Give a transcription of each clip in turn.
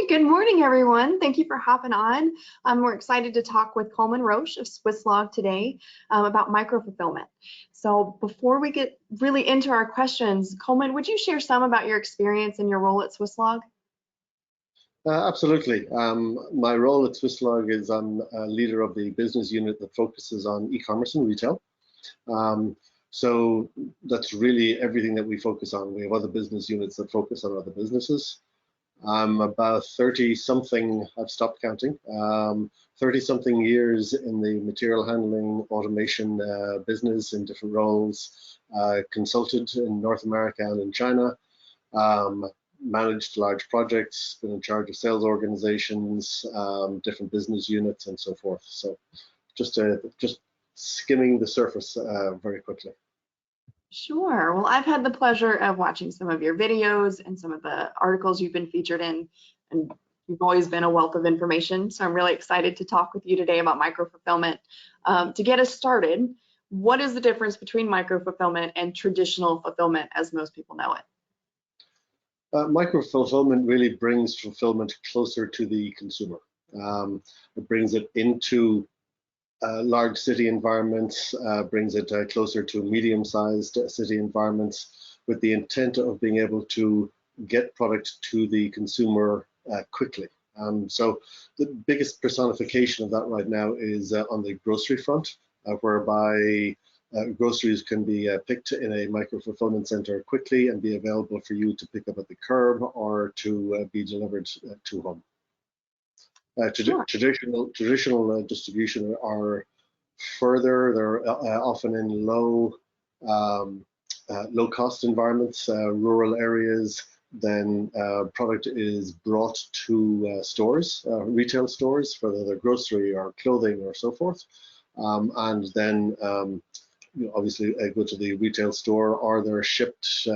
Good morning, everyone. Thank you for hopping on. We're excited to talk with Colman Roche of Swisslog today about micro-fulfillment. So before we get really into our questions, Colman, would you share some about your experience and your role at Swisslog? Absolutely. My role at Swisslog is I'm a leader of the business unit that focuses on e-commerce and retail. So that's really everything that we focus on. We have other business units that focus on other businesses. I'm about 30-something, I've stopped counting, 30-something years in the material handling automation business in different roles, consulted in North America and in China, managed large projects, been in charge of sales organizations, different business units and so forth. So just skimming the surface very quickly. Sure. Well, I've had the pleasure of watching some of your videos and some of the articles you've been featured in, and you've always been a wealth of information. So I'm really excited to talk with you today about micro-fulfillment. To get us started, what is the difference between micro-fulfillment and traditional fulfillment as most people know it? Micro-fulfillment really brings fulfillment closer to the consumer. It brings it into large city environments, brings it closer to medium-sized city environments with the intent of being able to get product to the consumer quickly. So the biggest personification of that right now is on the grocery front, whereby groceries can be picked in a micro-fulfillment center quickly and be available for you to pick up at the curb or to be delivered to home. Traditional distribution are further. They're often in low cost environments, rural areas. Then product is brought to stores, retail stores, whether they're grocery or clothing or so forth, and then obviously go to the retail store, or they're shipped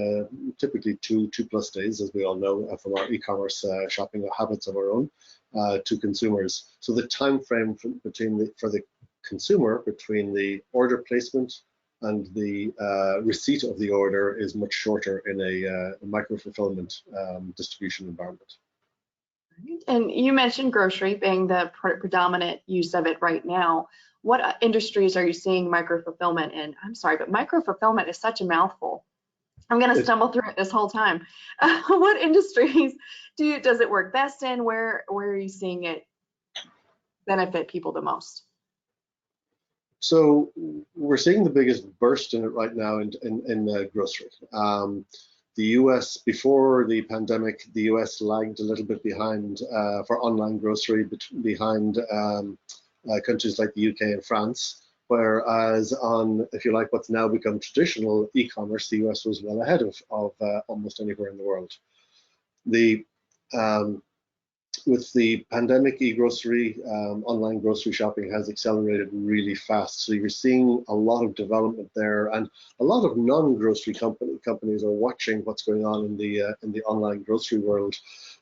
typically two plus days, as we all know from our e-commerce shopping habits of our own. To consumers. So the time frame for the consumer between the order placement and the receipt of the order is much shorter in a micro-fulfillment distribution environment. And you mentioned grocery being the predominant use of it right now. What industries are you seeing micro-fulfillment in? I'm sorry, but micro-fulfillment is such a mouthful. I'm going to stumble through it this whole time. What industries does it work best in? Where are you seeing it benefit people the most? So we're seeing the biggest burst in it right now in grocery. The US, before the pandemic, the US lagged a little bit behind for online grocery, behind countries like the UK and France. Whereas on, if you like, what's now become traditional e-commerce, the US was well ahead of almost anywhere in the world. With the pandemic, e-grocery, online grocery shopping has accelerated really fast. So you're seeing a lot of development there, and a lot of non-grocery companies are watching what's going on in the online grocery world,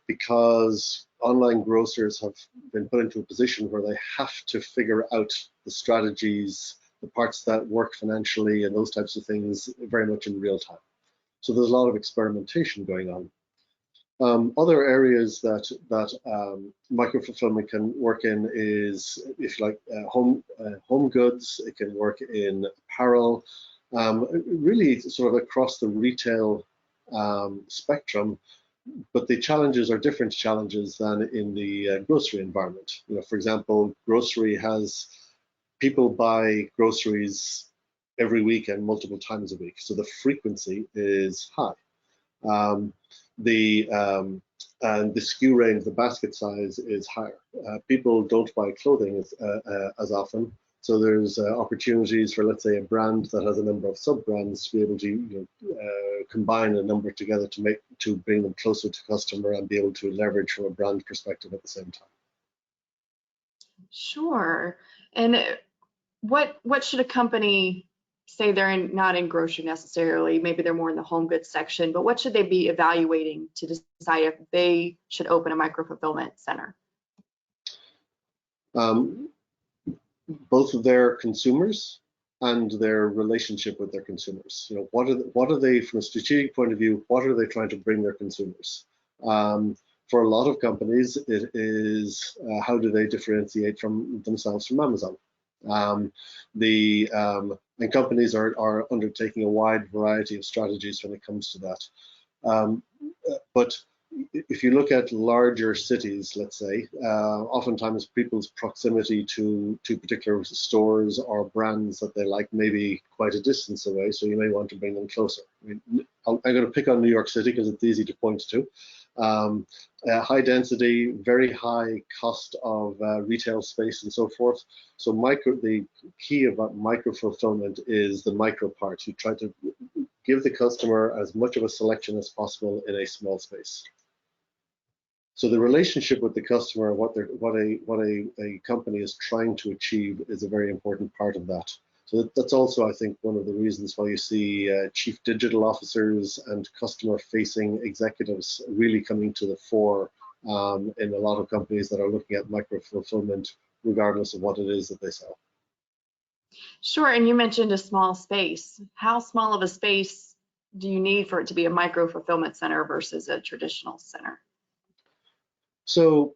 because online grocers have been put into a position where they have to figure out the strategies, the parts that work financially, and those types of things very much in real time. So there's a lot of experimentation going on. Other areas that micro-fulfillment can work in is, if you like, home goods. It can work in apparel, really sort of across the retail spectrum. But the challenges are different challenges than in the grocery environment. For example, grocery has, people buy groceries every week and multiple times a week, so the frequency is high. The SKU range, the basket size is higher. People don't buy clothing as often, so there's opportunities for, let's say, a brand that has a number of sub-brands to be able to combine a number together to bring them closer to customer and be able to leverage from a brand perspective at the same time. Sure. And what should a company say? They're not in grocery necessarily, maybe they're more in the home goods section, but what should they be evaluating to decide if they should open a micro-fulfillment center? Both of their consumers and their relationship with their consumers. What are they, from a strategic point of view, what are they trying to bring their consumers? For a lot of companies, it is how do they differentiate from themselves from Amazon? And companies are undertaking a wide variety of strategies when it comes to that. But if you look at larger cities, let's say, oftentimes people's proximity to particular stores or brands that they like may be quite a distance away, so you may want to bring them closer. I mean, I'm going to pick on New York City because it's easy to point to. High density, very high cost of retail space and so forth. So the key about micro fulfillment is the micro part. You try to give the customer as much of a selection as possible in a small space. So the relationship with the customer, what a company is trying to achieve, is a very important part of that. So that's also, I think, one of the reasons why you see chief digital officers and customer-facing executives really coming to the fore in a lot of companies that are looking at micro-fulfillment, regardless of what it is that they sell. Sure, and you mentioned a small space. How small of a space do you need for it to be a micro-fulfillment center versus a traditional center? So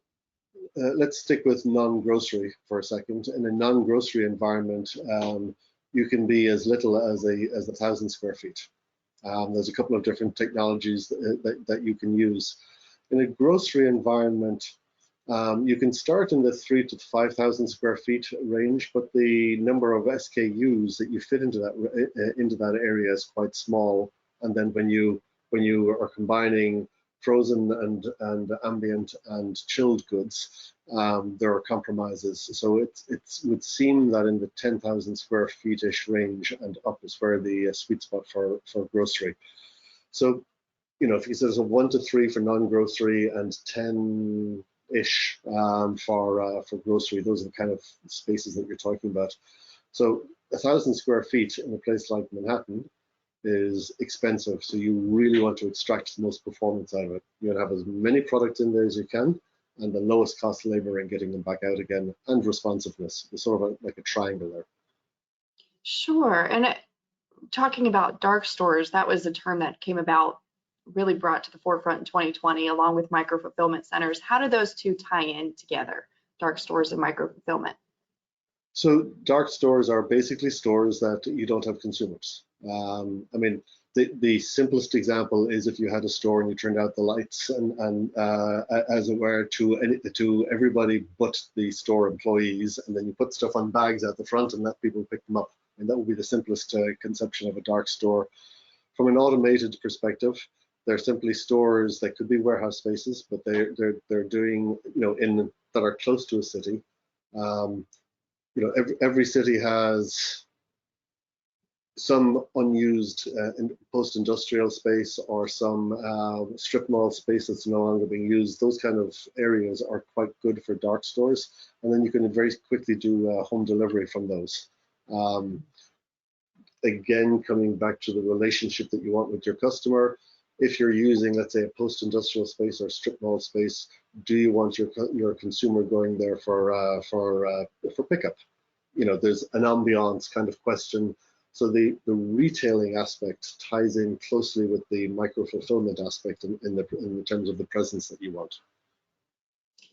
let's stick with non-grocery for a second. In a non-grocery environment, you can be as little as 1,000 square feet. There's a couple of different technologies that you can use. In a grocery environment, you can start in the 3,000 to 5,000 square feet range, but the number of SKUs that you fit into that area is quite small. And then when you are combining frozen and ambient and chilled goods, there are compromises. So it would seem that in the 10,000 square feet-ish range and up is where the sweet spot for grocery. So, you know, if you say there's a 1 to 3 for non-grocery and 10-ish for grocery, those are the kind of spaces that you're talking about. So 1,000 square feet in a place like Manhattan is expensive, so you really want to extract the most performance out of it. You want to have as many products in there as you can, and the lowest cost labor in getting them back out again, and responsiveness. It's sort of like a triangle there. Sure, and talking about dark stores, that was a term that came about, really brought to the forefront in 2020, along with micro fulfillment centers. How do those two tie in together, dark stores and micro fulfillment? So dark stores are basically stores that you don't have consumers. I mean, the simplest example is if you had a store and you turned out the lights and as it were, to everybody but the store employees, and then you put stuff on bags at the front and let people pick them up. And that would be the simplest conception of a dark store. From an automated perspective, they're simply stores that could be warehouse spaces, but they're doing, you know, that are close to a city. You know, every city has some unused post-industrial space or some strip mall space that's no longer being used. Those kind of areas are quite good for dark stores, and then you can very quickly do home delivery from those. Again, coming back to the relationship that you want with your customer, if you're using, let's say, a post-industrial space or strip mall space, do you want your consumer going there for pickup? You know, there's an ambiance kind of question. So the retailing aspect ties in closely with the micro fulfillment aspect in terms of the presence that you want.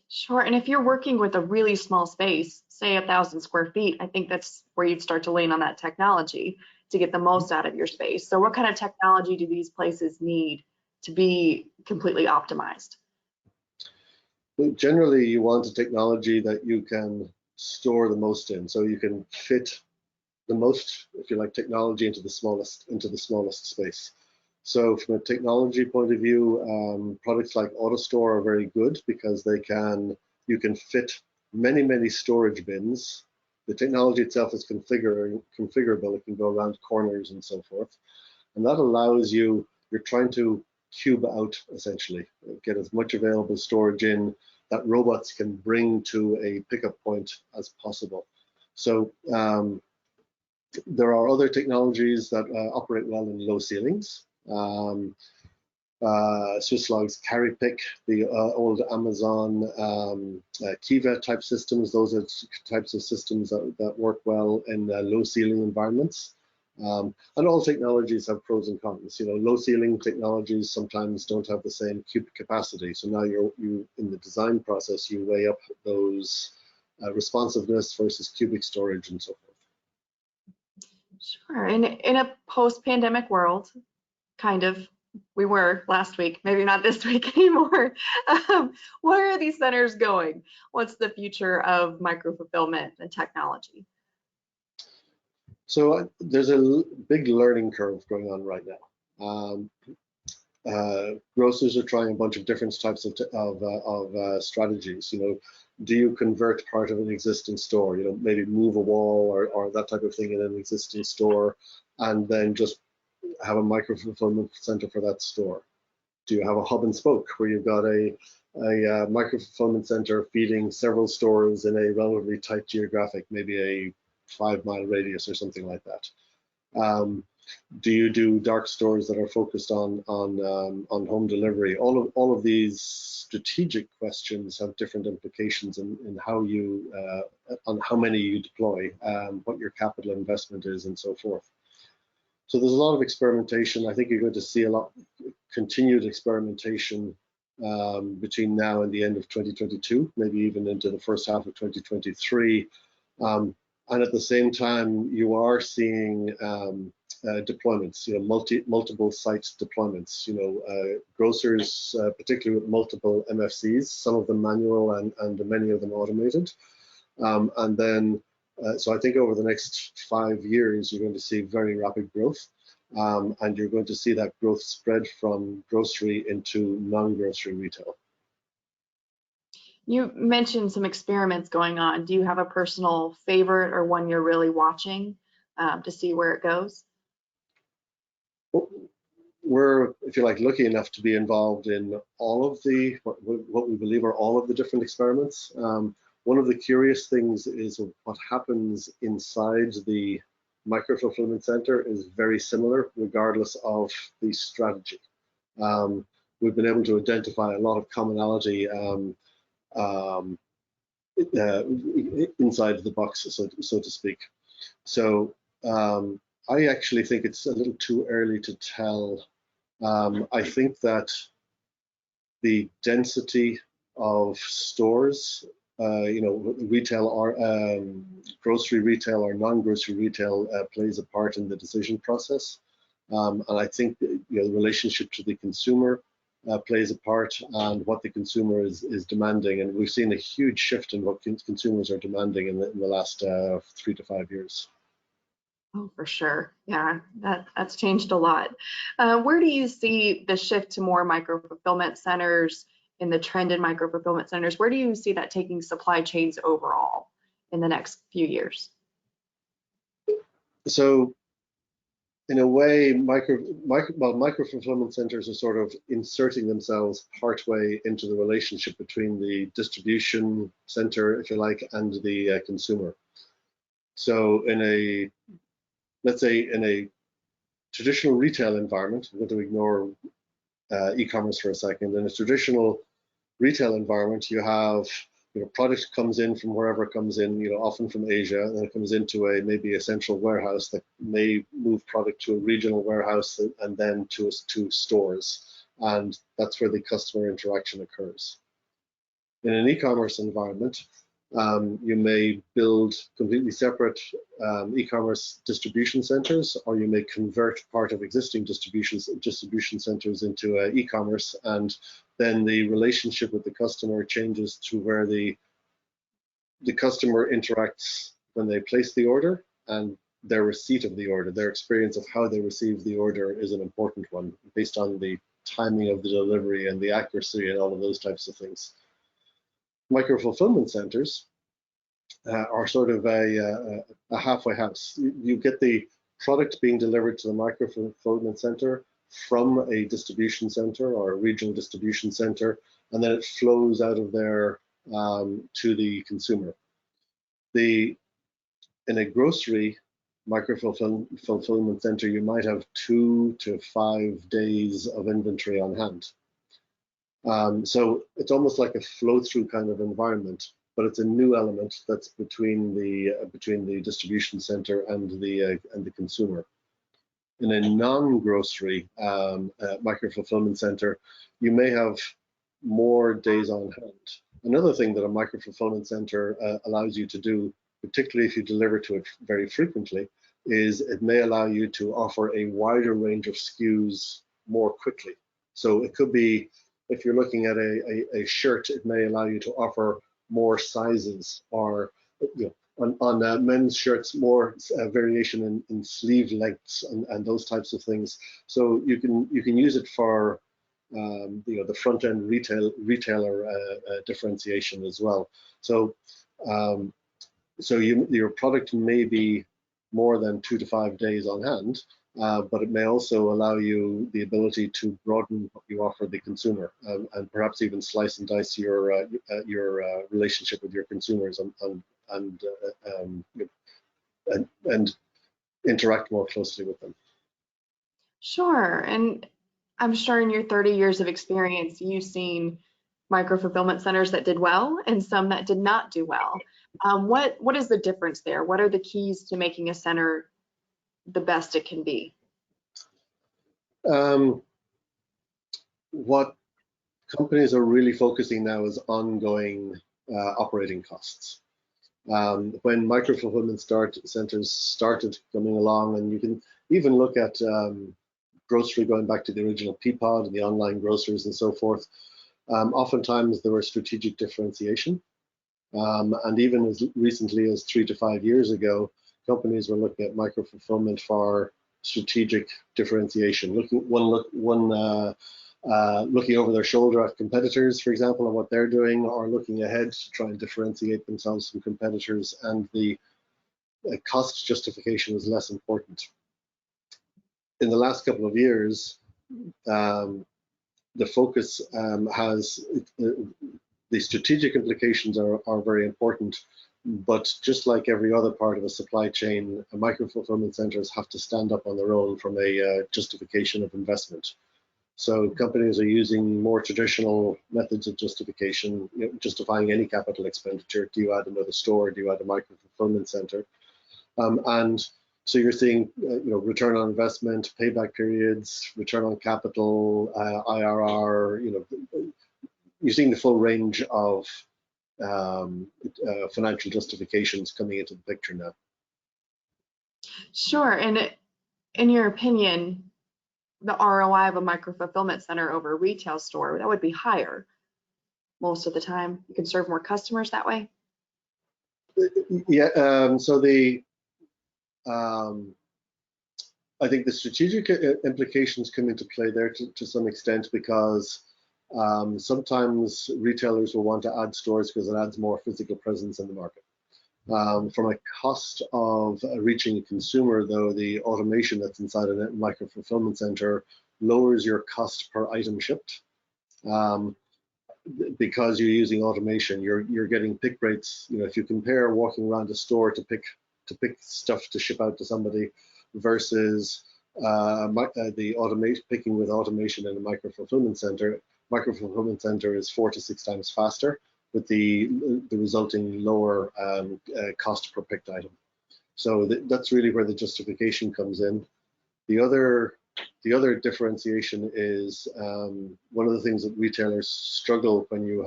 Sure, and if you're working with a really small space, say 1,000 square feet, I think that's where you'd start to lean on that technology to get the most out of your space. So what kind of technology do these places need to be completely optimized? Generally, you want a technology that you can store the most in, so you can fit the most, if you like, technology into the smallest space. So from a technology point of view, products like AutoStore are very good because you can fit many storage bins. The technology itself is configurable. It can go around corners and so forth, and that allows you're trying to cube out, essentially, get as much available storage in that robots can bring to a pickup point as possible. So there are other technologies that operate well in low ceilings. Swisslog's Carry Pick, the old Amazon Kiva type systems, those are types of systems that work well in low ceiling environments. And all technologies have pros and cons. You know, low ceiling technologies sometimes don't have the same cubic capacity. So now you in the design process, you weigh up those responsiveness versus cubic storage and so forth. Sure. In a post-pandemic world, kind of, we were last week, maybe not this week anymore. Where are these centers going? What's the future of micro-fulfillment and technology? So there's a big learning curve going on right now. Grocers are trying a bunch of different types of strategies. You know, do you convert part of an existing store? You know, maybe move a wall or that type of thing in an existing store, and then just have a micro fulfillment center for that store? Do you have a hub and spoke where you've got a micro fulfillment center feeding several stores in a relatively tight geographic, maybe a 5-mile radius or something like that? Do you do dark stores that are focused on home delivery? All of these strategic questions have different implications in how you on how many you deploy, what your capital investment is, and so forth. So there's a lot of experimentation. I think you're going to see a lot continued experimentation between now and the end of 2022, maybe even into the first half of 2023. And at the same time, you are seeing deployments, you know, multiple site deployments. You know, grocers, particularly with multiple MFCs, some of them manual and many of them automated. And then, so I think over the next 5 years, you're going to see very rapid growth, and you're going to see that growth spread from grocery into non-grocery retail. You mentioned some experiments going on. Do you have a personal favorite or one you're really watching to see where it goes? We're, if you like, lucky enough to be involved in all of the, what we believe are all of the different experiments. One of the curious things is what happens inside the micro fulfillment center is very similar regardless of the strategy. We've been able to identify a lot of commonality inside the box, so to speak. So I actually think it's a little too early to tell. I think that the density of stores, you know, retail or grocery retail or non-grocery retail plays a part in the decision process. And I think, you know, the relationship to the consumer plays a part, and what the consumer is demanding. And we've seen a huge shift in what consumers are demanding in the last 3 to 5 years. Oh, for sure. Yeah, that's changed a lot. Where do you see the shift to more micro fulfillment centers in the trend in micro fulfillment centers? Where do you see that taking supply chains overall in the next few years? So in a way, micro fulfillment centers are sort of inserting themselves partway into the relationship between the distribution center, if you like, and the consumer. So let's say in a traditional retail environment, I'm going to ignore e-commerce for a second. In a traditional retail environment, you have, you know, product comes in from wherever it comes in, you know, often from Asia, and then it comes into maybe a central warehouse that may move product to a regional warehouse and then to stores, and that's where the customer interaction occurs. In an e-commerce environment, you may build completely separate e-commerce distribution centers, or you may convert part of existing distribution centers into e-commerce, and then the relationship with the customer changes to where the customer interacts when they place the order, and their receipt of the order, their experience of how they receive the order is an important one based on the timing of the delivery and the accuracy and all of those types of things. Micro fulfillment centers are sort of a halfway house. You get the product being delivered to the micro fulfillment center from a distribution center or a regional distribution center, and then it flows out of there to the consumer. In a grocery micro fulfillment center, you might have 2 to 5 days of inventory on hand. So it's almost like a flow-through kind of environment, but it's a new element that's between the distribution center and the consumer. In a non-grocery micro-fulfillment center, you may have more days on hand. Another thing that a micro-fulfillment center allows you to do, particularly if you deliver to it very frequently, is it may allow you to offer a wider range of SKUs more quickly. So it could be, if you're looking at a shirt, it may allow you to offer more sizes, or on men's shirts, more variation in sleeve lengths and those types of things. So you can use it for the front end retailer differentiation as well. So your product may be more than 2 to 5 days on hand, but it may also allow you the ability to broaden what you offer the consumer, and perhaps even slice and dice your relationship with your consumers and interact more closely with them. Sure. And I'm sure in your 30 years of experience, you've seen micro-fulfillment centers that did well and some that did not do well. What is the difference there? What are the keys to making a center the best it can be? What companies are really focusing now is ongoing operating costs. When micro-fulfillment centers started coming along, and you can even look at grocery going back to the original Peapod and the online grocers and so forth, oftentimes there was strategic differentiation. And even as recently as 3 to 5 years ago, companies were looking at micro-fulfillment for strategic differentiation, looking over their shoulder at competitors, for example, and what they're doing, or looking ahead to try and differentiate themselves from competitors, and the cost justification was less important. In the last couple of years, the focus the strategic implications are very important, but just like every other part of a supply chain, micro-fulfillment centers have to stand up on their own from a justification of investment. So companies are using more traditional methods of justification, justifying any capital expenditure. Do you add another store? Do you add a micro-fulfillment center? And so you're seeing, return on investment, payback periods, return on capital, IRR. You're seeing the full range of financial justifications coming into the picture now. Sure. And in your opinion, the ROI of a micro-fulfillment center over a retail store, that would be higher most of the time. You can serve more customers that way. Yeah. So I think the strategic implications come into play there to some extent, because sometimes retailers will want to add stores because it adds more physical presence in the market. From a cost of reaching a consumer, though, the automation that's inside a micro-fulfillment center lowers your cost per item shipped. Because you're using automation, you're getting pick rates. If you compare walking around a store to pick stuff to ship out to somebody versus the picking with automation in a micro-fulfillment center is 4 to 6 times faster, with the resulting lower cost per picked item. So that's really where the justification comes in. The other differentiation is one of the things that retailers struggle when you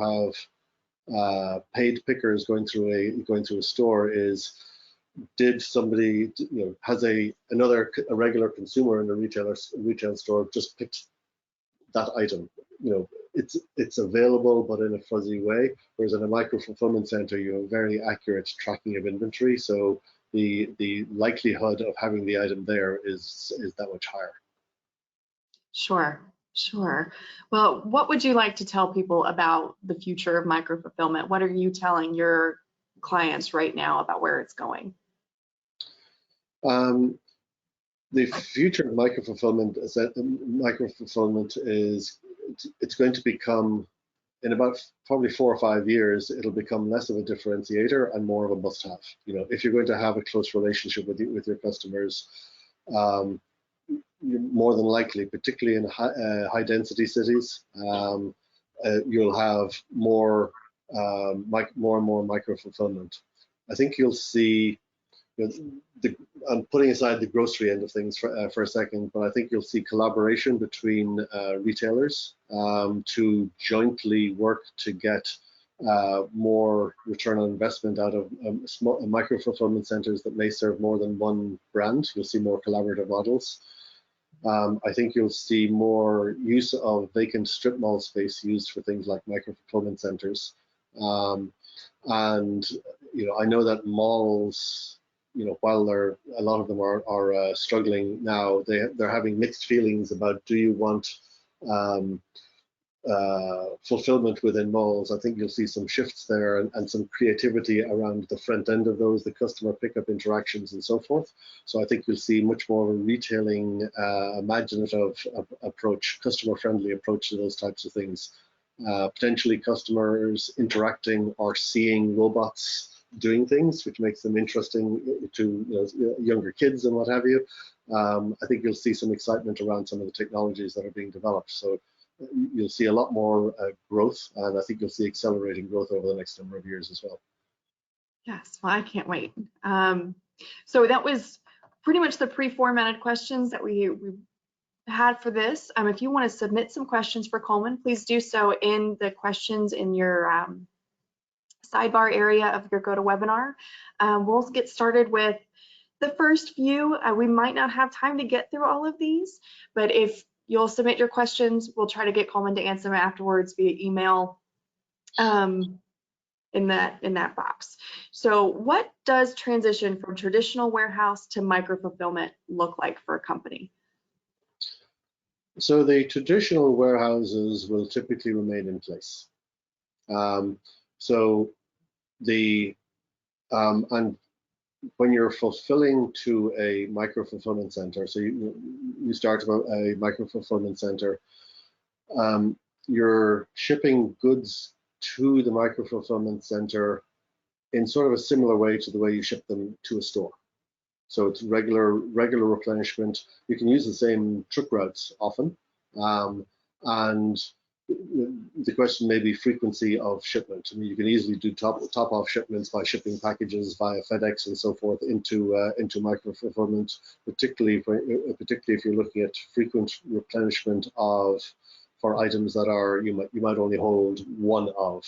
have paid pickers going through a store is, did somebody, has a regular consumer in a retail store just picked that item? It's available, but in a fuzzy way. Whereas in a micro-fulfillment center, you have very accurate tracking of inventory, so the likelihood of having the item there is that much higher. Sure. Well, what would you like to tell people about the future of micro-fulfillment? What are you telling your clients right now about where it's going? The future of micro-fulfillment is it's going to become, in about probably 4 or 5 years, it'll become less of a differentiator and more of a must-have. If you're going to have a close relationship with your customers, more than likely, particularly in high density cities, you'll have more and more micro-fulfillment. I think you'll see I'm putting aside the grocery end of things for a second, but I think you'll see collaboration between retailers to jointly work to get more return on investment out of small micro fulfillment centers that may serve more than one brand. You'll see more collaborative models. I think you'll see more use of vacant strip mall space used for things like micro fulfillment centers. And I know that malls, while a lot of them are struggling now, they're having mixed feelings about, do you want fulfillment within malls? I think you'll see some shifts there and some creativity around the front end of those, the customer pickup interactions and so forth. So I think you'll see much more of a retailing, imaginative approach, customer-friendly approach to those types of things. Potentially customers interacting or seeing robots doing things, which makes them interesting to younger kids and what have you. I think you'll see some excitement around some of the technologies that are being developed. So you'll see a lot more growth, and I think you'll see accelerating growth over the next number of years as well. Yes, well, I can't wait. So that was pretty much the pre-formatted questions that we had for this. If you want to submit some questions for Colman, please do so in the questions in your sidebar area of your GoToWebinar. We'll get started with the first few. We might not have time to get through all of these, but if you'll submit your questions, we'll try to get Colman to answer them afterwards via email in that box. So what does transition from traditional warehouse to micro fulfillment look like for a company? So the traditional warehouses will typically remain in place. And when you're fulfilling to a micro fulfillment center, so you start a micro fulfillment center, you're shipping goods to the micro fulfillment center in sort of a similar way to the way you ship them to a store. So it's regular replenishment. You can use the same truck routes often, and the question may be frequency of shipment. I mean, you can easily do top-off shipments by shipping packages via FedEx and so forth into micro fulfillment, particularly if you're looking at frequent replenishment for items that are you might only hold one of.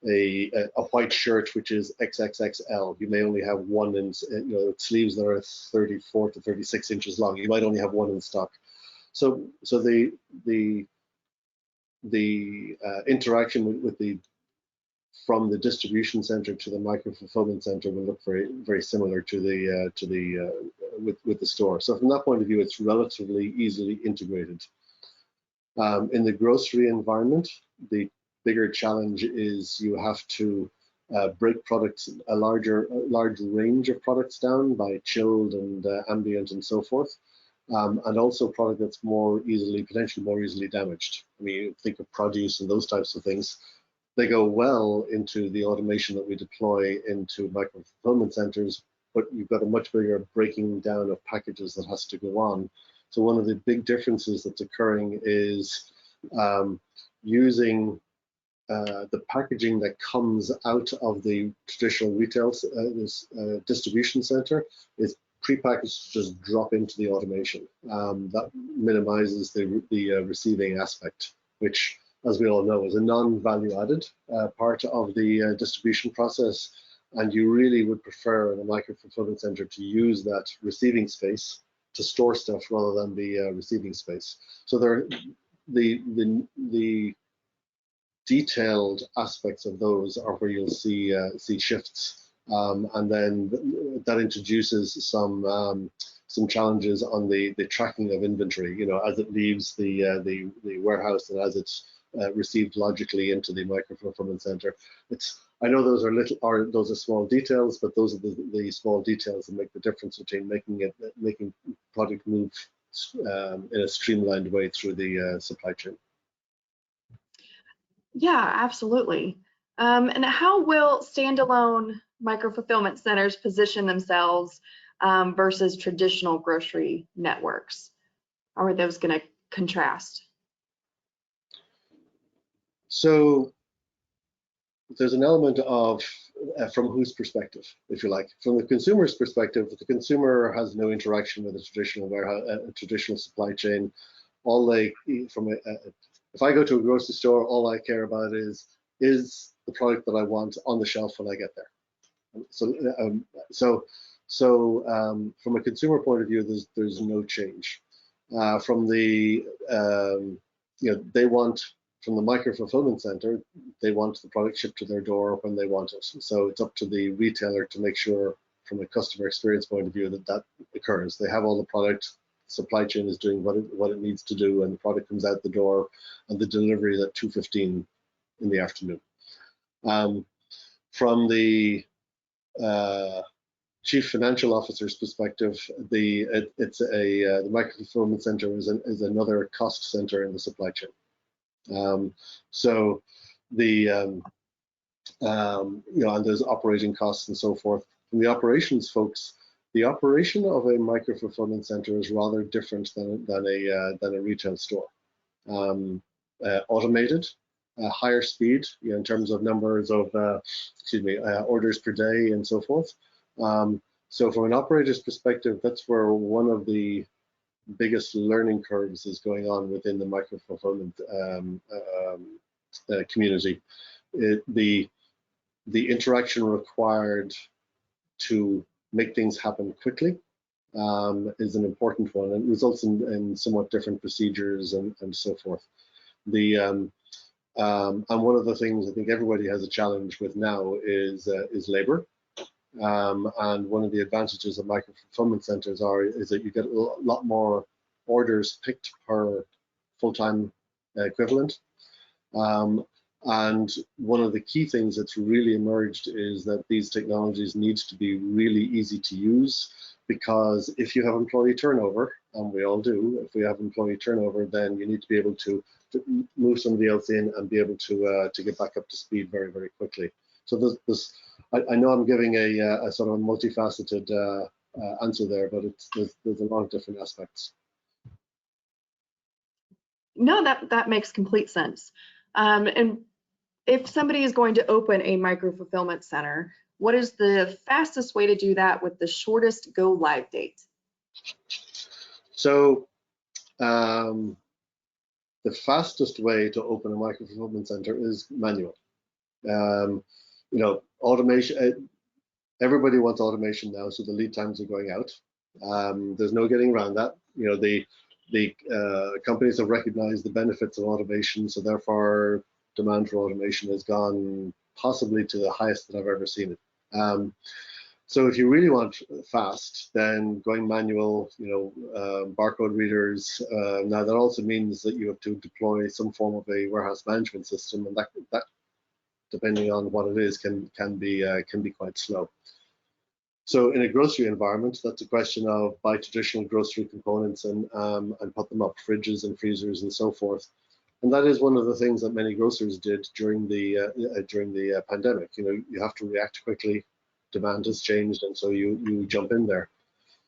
A white shirt which is XXXL, you may only have one in sleeves that are 34 to 36 inches long. You might only have one in stock. So the interaction from the distribution center to the micro fulfillment center will look very, very similar to the store. So from that point of view, it's relatively easily integrated. In the grocery environment, the bigger challenge is you have to break products, a large range of products down by chilled and ambient and so forth. And also product that's potentially more easily damaged. I mean, think of produce and those types of things. They go well into the automation that we deploy into micro fulfillment centers, but you've got a much bigger breaking down of packages that has to go on. So one of the big differences that's occurring is using the packaging that comes out of the traditional retail distribution center is prepackaged to just drop into the automation. That minimizes the receiving aspect, which, as we all know, is a non-value added part of the distribution process. And you really would prefer in a micro fulfillment center to use that receiving space to store stuff rather than the receiving space. So the detailed aspects of those are where you'll see shifts, and then that introduces some challenges on the tracking of inventory. As it leaves the warehouse and as it's received logically into the micro fulfillment center. I know those are small details, but those are the small details that make the difference between making product move in a streamlined way through the supply chain. Yeah, absolutely. And how will standalone micro fulfillment centers position themselves versus traditional grocery networks? How are those going to contrast? So there's an element of from whose perspective, if you like? From the consumer's perspective, the consumer has no interaction with a traditional warehouse, a traditional supply chain. All they, if I go to a grocery store, all I care about is the product that I want on the shelf when I get there. From a consumer point of view, there's no change. From the they want, from the micro fulfillment center, they want the product shipped to their door when they want it. So it's up to the retailer to make sure, from a customer experience point of view, that occurs. They have all the product, supply chain is doing what it needs to do, and the product comes out the door, and the delivery is at 2:15 in the afternoon. From the chief financial officer's perspective, the micro fulfillment center is another cost center in the supply chain. So the and there's operating costs and so forth. From the operations folks, the operation of a micro fulfillment center is rather different than a retail store. Automated, higher speed, in terms of numbers of orders per day and so forth. So from an operator's perspective, that's where one of the biggest learning curves is going on within the micro fulfillment community. The interaction required to make things happen quickly is an important one, and results in somewhat different procedures and so forth. And one of the things I think everybody has a challenge with now is labor. And one of the advantages of micro fulfillment centers is that you get a lot more orders picked per full-time equivalent. And one of the key things that's really emerged is that these technologies need to be really easy to use, because if you have employee turnover, and we all do, if we have employee turnover, then you need to be able to move somebody else in and be able to get back up to speed very, very quickly. So I know I'm giving a sort of a multifaceted answer there, but there's a lot of different aspects. No, that makes complete sense. And if somebody is going to open a micro fulfillment center, what is the fastest way to do that with the shortest go live date? So the fastest way to open a micro fulfillment center is manual. Automation, everybody wants automation now, so the lead times are going out. There's no getting around that. The companies have recognized the benefits of automation, so therefore demand for automation has gone possibly to the highest that I've ever seen it. So if you really want fast, then going manual, barcode readers. Now that also means that you have to deploy some form of a warehouse management system, and that depending on what it is, can be quite slow. So in a grocery environment, that's a question of buy traditional grocery components and put them up, fridges and freezers and so forth. And that is one of the things that many grocers did during the pandemic. You have to react quickly. Demand has changed, and so you jump in there.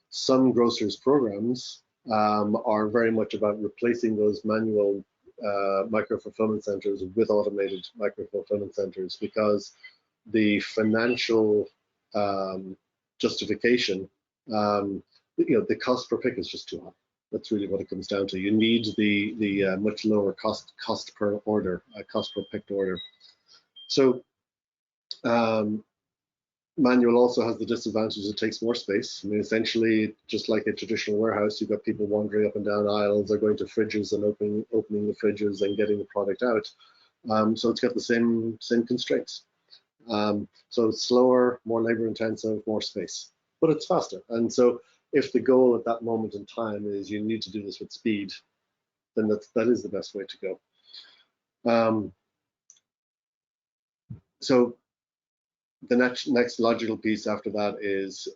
Some grocers programs are very much about replacing those manual micro fulfillment centers with automated micro fulfillment centers, because the financial justification, the cost per pick is just too high. That's really what it comes down to. You need the much lower cost per order, cost per picked order. So manual also has the disadvantage it takes more space. I mean, essentially, just like a traditional warehouse, you've got people wandering up and down aisles, they're going to fridges and opening the fridges and getting the product out. So it's got the same constraints. So it's slower, more labor intensive, more space, but it's faster. And so if the goal at that moment in time is you need to do this with speed, then that is the best way to go. So the next logical piece after that is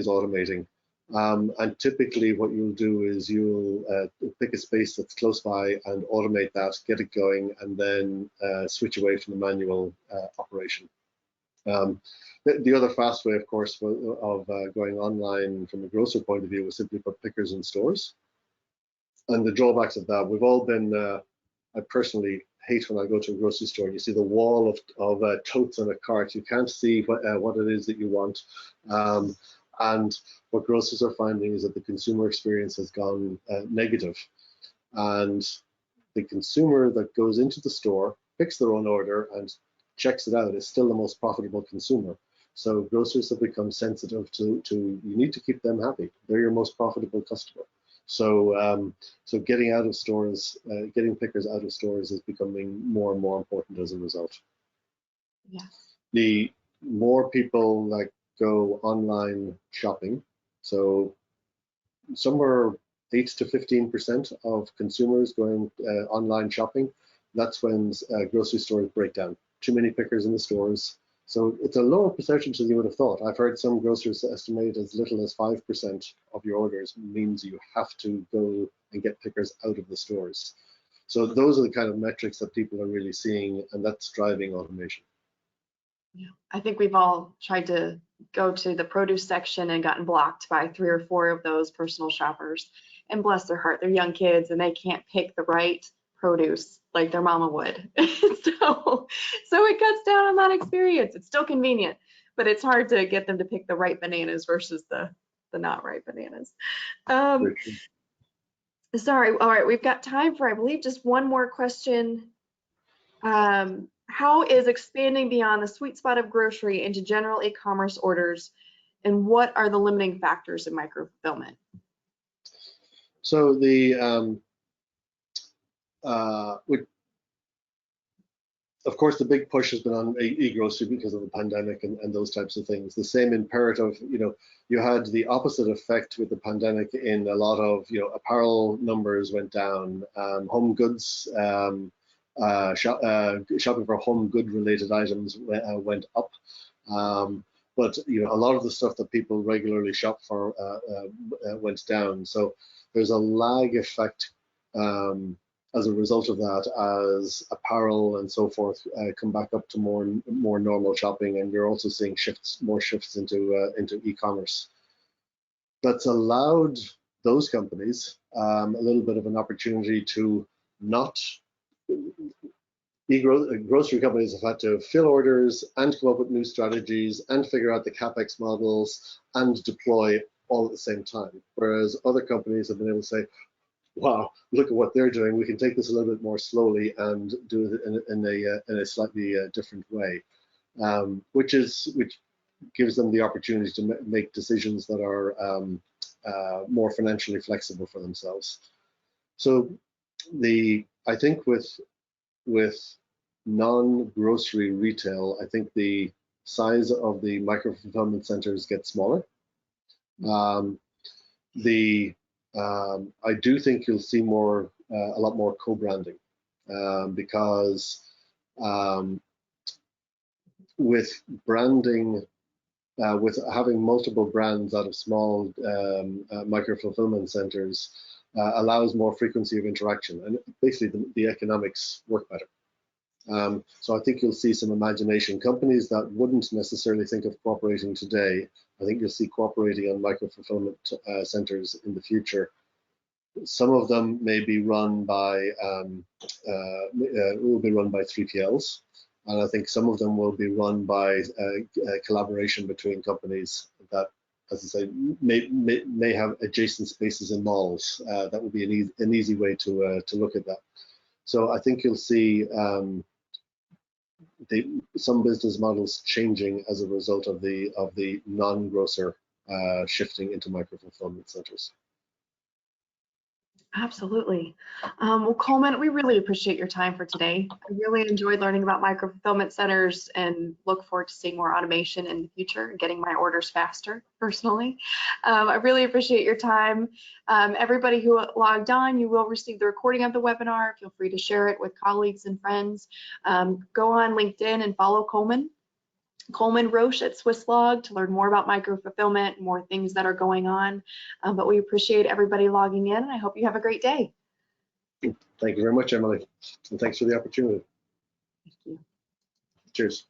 automating. And typically what you'll do is you'll pick a space that's close by and automate that, get it going, and then switch away from the manual operation. The other fast way, of course, of going online from a grocer point of view was simply put pickers in stores. And the drawbacks of that, we've all been, I personally hate when I go to a grocery store and you see the wall of totes on a cart. You can't see what it is that you want. And what grocers are finding is that the consumer experience has gone negative. And the consumer that goes into the store, picks their own order and checks it out is still the most profitable consumer. So grocers have become sensitive to you need to keep them happy. They're your most profitable customer. So so getting out of stores, getting pickers out of stores is becoming more and more important as a result. Yeah. The more people that go online shopping, so somewhere 8 to 15% of consumers going online shopping, that's when grocery stores break down. Too many pickers in the stores. So it's a lower percentage than you would have thought. I've heard some grocers estimate as little as 5% of your orders means you have to go and get pickers out of the stores. So those are the kind of metrics that people are really seeing, and that's driving automation. Yeah, I think we've all tried to go to the produce section and gotten blocked by 3 or 4 of those personal shoppers. And bless their heart, they're young kids and they can't pick the right produce like their mama would. so it cuts down on that experience. It's still convenient, but it's hard to get them to pick the right bananas versus the not right bananas. Sorry, all right, we've got time for, I believe, just one more question. How is expanding beyond the sweet spot of grocery into general e-commerce orders, and what are the limiting factors in micro-fulfillment? So of course, the big push has been on e-grocery because of the pandemic and those types of things. The same imperative, you had the opposite effect with the pandemic in a lot of, apparel numbers went down, home goods, shopping for home good related items went up. But a lot of the stuff that people regularly shop for went down. So there's a lag effect as a result of that, as apparel and so forth come back up to more normal shopping, and you're also seeing more shifts into e-commerce. That's allowed those companies a little bit of an opportunity to not. Grocery companies have had to fill orders and come up with new strategies and figure out the CapEx models and deploy all at the same time. Whereas other companies have been able to say, wow, look at what they're doing. We can take this a little bit more slowly and do it in a slightly different way, which gives them the opportunity to make decisions that are more financially flexible for themselves. So I think with non-grocery retail, I think the size of the micro-fulfillment centers gets smaller. I do think you'll see a lot more co-branding because with branding, with having multiple brands out of small micro-fulfillment centers allows more frequency of interaction, and basically the economics work better. So I think you'll see some imagination. Companies that wouldn't necessarily think of cooperating today, I think you'll see cooperating on micro-fulfillment centers in the future. Some of them may be run by will be run by 3PLs, and I think some of them will be run by collaboration between companies that, as I say, may have adjacent spaces in malls. That would be an easy way to look at that. So I think you'll see some business models changing as a result of the non-grocer shifting into micro-fulfillment centers. Absolutely. Well, Colman, we really appreciate your time for today. I really enjoyed learning about micro-fulfillment centers and look forward to seeing more automation in the future and getting my orders faster, personally. I really appreciate your time. Everybody who logged on, you will receive the recording of the webinar. Feel free to share it with colleagues and friends. Go on LinkedIn and follow Colman Roche at Swisslog to learn more about micro-fulfillment, more things that are going on. But we appreciate everybody logging in, and I hope you have a great day. Thank you very much, Emily, and thanks for the opportunity. Thank you. Cheers.